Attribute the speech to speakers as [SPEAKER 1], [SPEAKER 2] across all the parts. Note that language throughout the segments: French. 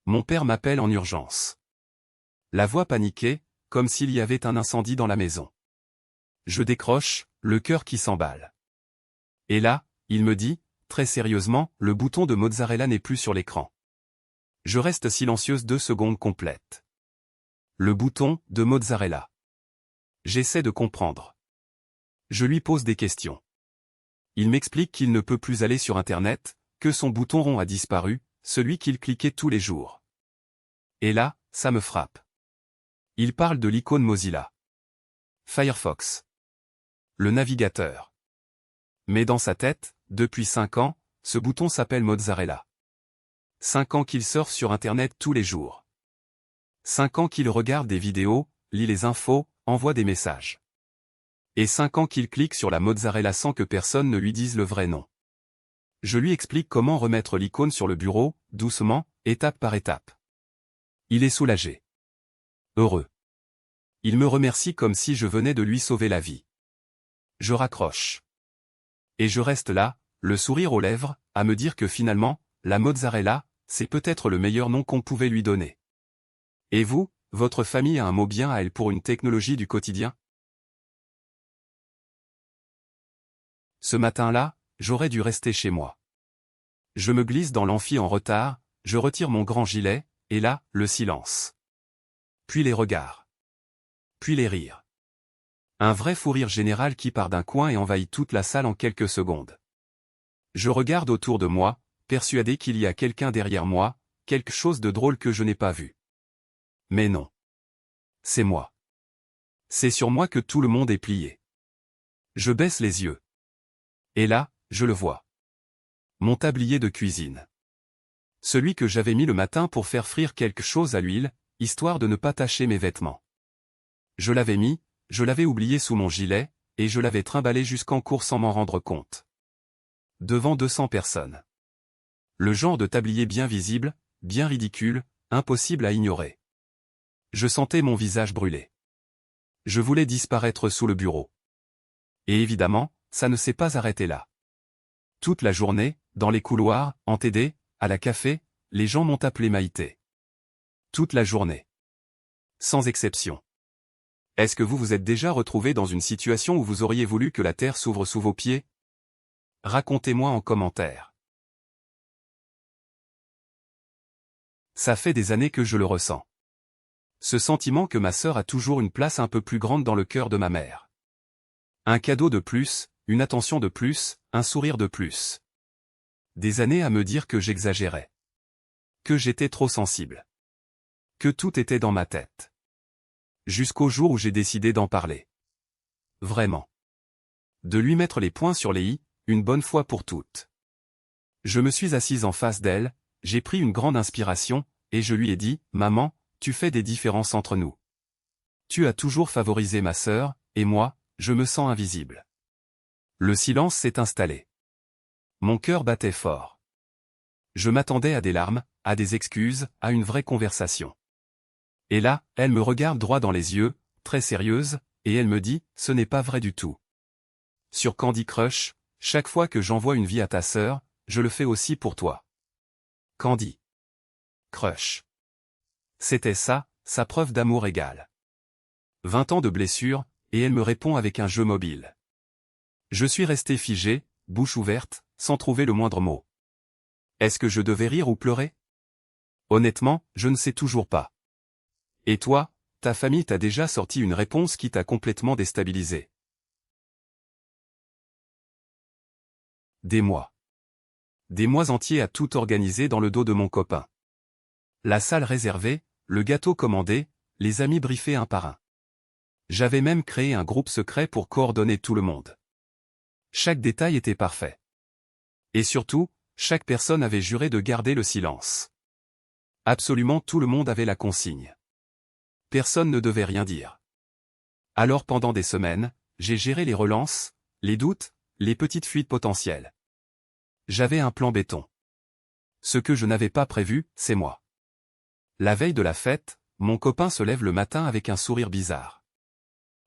[SPEAKER 1] Mon père m'appelle en urgence. La voix paniquée, comme s'il y avait un incendie dans la maison. Je décroche, le cœur qui s'emballe. Et là, il me dit, très sérieusement, le bouton de mozzarella n'est plus sur l'écran. Je reste silencieuse 2 secondes complètes. Le bouton de mozzarella. J'essaie de comprendre. Je lui pose des questions. Il m'explique qu'il ne peut plus aller sur Internet, que son bouton rond a disparu, celui qu'il cliquait tous les jours. Et là, ça me frappe. Il parle de l'icône Mozilla. Firefox. Le navigateur. Mais dans sa tête, depuis 5 ans, ce bouton s'appelle mozzarella. 5 ans qu'il surfe sur Internet tous les jours. 5 ans qu'il regarde des vidéos, lit les infos, envoie des messages. Et 5 ans qu'il clique sur la mozzarella sans que personne ne lui dise le vrai nom. Je lui explique comment remettre l'icône sur le bureau, doucement, étape par étape. Il est soulagé. Heureux. Il me remercie comme si je venais de lui sauver la vie. Je raccroche. Et je reste là, le sourire aux lèvres, à me dire que finalement, la mozzarella, c'est peut-être le meilleur nom qu'on pouvait lui donner. Et vous, votre famille a un mot bien à elle pour une technologie du quotidien? Ce matin-là, j'aurais dû rester chez moi. Je me glisse dans l'amphi en retard, je retire mon grand gilet, et là, le silence. Puis les regards. Puis les rires. Un vrai fou rire général qui part d'un coin et envahit toute la salle en quelques secondes. Je regarde autour de moi, persuadé qu'il y a quelqu'un derrière moi, quelque chose de drôle que je n'ai pas vu. Mais non. C'est moi. C'est sur moi que tout le monde est plié. Je baisse les yeux. Et là, je le vois. Mon tablier de cuisine. Celui que j'avais mis le matin pour faire frire quelque chose à l'huile, histoire de ne pas tacher mes vêtements. Je l'avais mis, je l'avais oublié sous mon gilet, et je l'avais trimballé jusqu'en cours sans m'en rendre compte. Devant 200 personnes. Le genre de tablier bien visible, bien ridicule, impossible à ignorer. Je sentais mon visage brûler. Je voulais disparaître sous le bureau. Et évidemment, ça ne s'est pas arrêté là. Toute la journée, dans les couloirs, en TD, à la café, les gens m'ont appelé Maïté. Toute la journée. Sans exception. Est-ce que vous vous êtes déjà retrouvé dans une situation où vous auriez voulu que la terre s'ouvre sous vos pieds? Racontez-moi en commentaire. Ça fait des années que je le ressens. Ce sentiment que ma sœur a toujours une place un peu plus grande dans le cœur de ma mère. Un cadeau de plus, une attention de plus, un sourire de plus. Des années à me dire que j'exagérais. Que j'étais trop sensible. Que tout était dans ma tête. Jusqu'au jour où j'ai décidé d'en parler. Vraiment. De lui mettre les points sur les i, une bonne fois pour toutes. Je me suis assise en face d'elle, j'ai pris une grande inspiration, et je lui ai dit, « Maman, tu fais des différences entre nous. Tu as toujours favorisé ma sœur, et moi, je me sens invisible. » Le silence s'est installé. Mon cœur battait fort. Je m'attendais à des larmes, à des excuses, à une vraie conversation. Et là, elle me regarde droit dans les yeux, très sérieuse, et elle me dit, « Ce n'est pas vrai du tout. Sur Candy Crush, chaque fois que j'envoie une vie à ta sœur, je le fais aussi pour toi. » Candy Crush. C'était ça, sa preuve d'amour égale. 20 ans de blessure, et elle me répond avec un jeu mobile. Je suis resté figé, bouche ouverte, sans trouver le moindre mot. Est-ce que je devais rire ou pleurer? Honnêtement, je ne sais toujours pas. Et toi, ta famille t'a déjà sorti une réponse qui t'a complètement déstabilisé? Des mois. Des mois entiers à tout organiser dans le dos de mon copain. La salle réservée, le gâteau commandé, les amis briefés un par un. J'avais même créé un groupe secret pour coordonner tout le monde. Chaque détail était parfait. Et surtout, chaque personne avait juré de garder le silence. Absolument tout le monde avait la consigne. Personne ne devait rien dire. Alors pendant des semaines, j'ai géré les relances, les doutes, les petites fuites potentielles. J'avais un plan béton. Ce que je n'avais pas prévu, c'est moi. La veille de la fête, mon copain se lève le matin avec un sourire bizarre.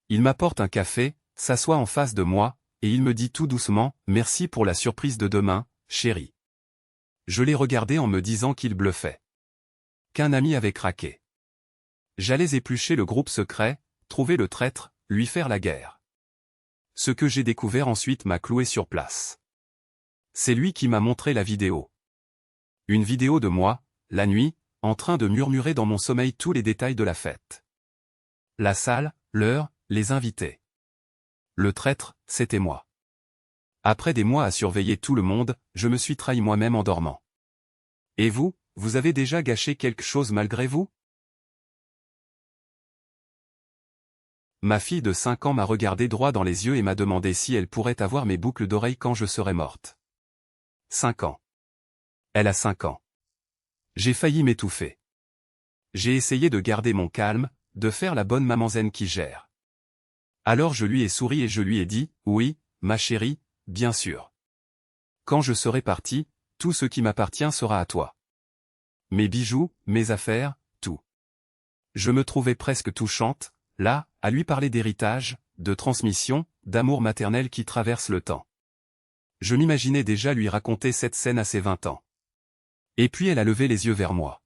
[SPEAKER 1] Il m'apporte un café, s'assoit en face de moi, et il me dit tout doucement, « Merci pour la surprise de demain, chérie. » Je l'ai regardé en me disant qu'il bluffait. qu'un ami avait craqué. J'allais éplucher le groupe secret, trouver le traître, lui faire la guerre. Ce que j'ai découvert ensuite m'a cloué sur place. C'est lui qui m'a montré la vidéo. Une vidéo de moi, la nuit, en train de murmurer dans mon sommeil tous les détails de la fête. La salle, l'heure, les invités. Le traître, c'était moi. Après des mois à surveiller tout le monde, je me suis trahi moi-même en dormant. Et vous, vous avez déjà gâché quelque chose malgré vous? Ma fille de 5 ans m'a regardé droit dans les yeux et m'a demandé si elle pourrait avoir mes boucles d'oreilles quand je serai morte. 5 ans. Elle a 5 ans. J'ai failli m'étouffer. J'ai essayé de garder mon calme, de faire la bonne maman zen qui gère. Alors je lui ai souri et je lui ai dit, oui, ma chérie, bien sûr. Quand je serai parti, tout ce qui m'appartient sera à toi. Mes bijoux, mes affaires, tout. Je me trouvais presque touchante, là, à lui parler d'héritage, de transmission, d'amour maternel qui traverse le temps. Je m'imaginais déjà lui raconter cette scène à ses 20 ans. Et puis elle a levé les yeux vers moi.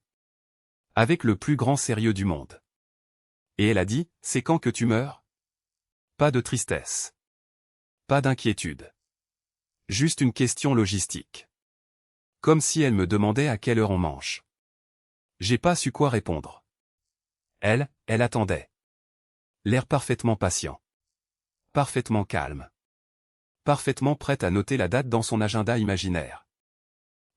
[SPEAKER 1] Avec le plus grand sérieux du monde. Et elle a dit, c'est quand que tu meurs? Pas de tristesse. Pas d'inquiétude. Juste une question logistique. Comme si elle me demandait à quelle heure on mange. J'ai pas su quoi répondre. Elle attendait. L'air parfaitement patient. Parfaitement calme. Parfaitement prête à noter la date dans son agenda imaginaire.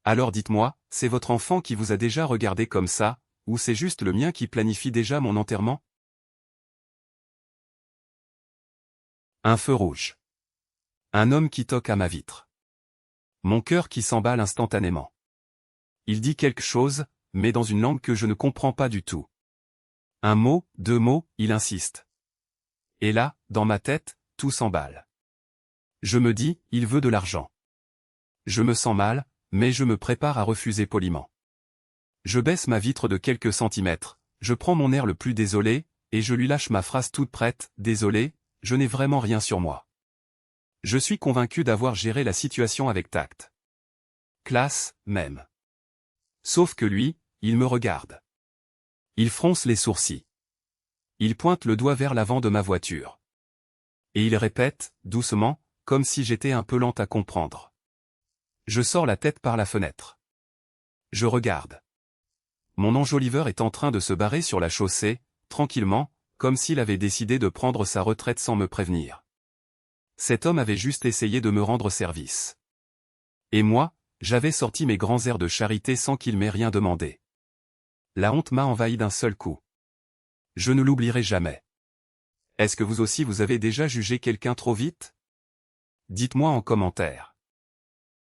[SPEAKER 1] Alors dites-moi, c'est votre enfant qui vous a déjà regardé comme ça, ou c'est juste le mien qui planifie déjà mon enterrement? Un feu rouge. Un homme qui toque à ma vitre. Mon cœur qui s'emballe instantanément. Il dit quelque chose, mais dans une langue que je ne comprends pas du tout. Un mot, 2 mots, il insiste. Et là, dans ma tête, tout s'emballe. Je me dis, il veut de l'argent. Je me sens mal, mais je me prépare à refuser poliment. Je baisse ma vitre de quelques centimètres, je prends mon air le plus désolé, et je lui lâche ma phrase toute prête, désolé, je n'ai vraiment rien sur moi. Je suis convaincu d'avoir géré la situation avec tact. Classe, même. Sauf que lui, il me regarde. Il fronce les sourcils. Il pointe le doigt vers l'avant de ma voiture. Et il répète, doucement, comme si j'étais un peu lente à comprendre. Je sors la tête par la fenêtre. Je regarde. Mon enjoliveur est en train de se barrer sur la chaussée, tranquillement, comme s'il avait décidé de prendre sa retraite sans me prévenir. Cet homme avait juste essayé de me rendre service. Et moi, j'avais sorti mes grands airs de charité sans qu'il m'ait rien demandé. La honte m'a envahi d'un seul coup. Je ne l'oublierai jamais. Est-ce que vous aussi vous avez déjà jugé quelqu'un trop vite? Dites-moi en commentaire.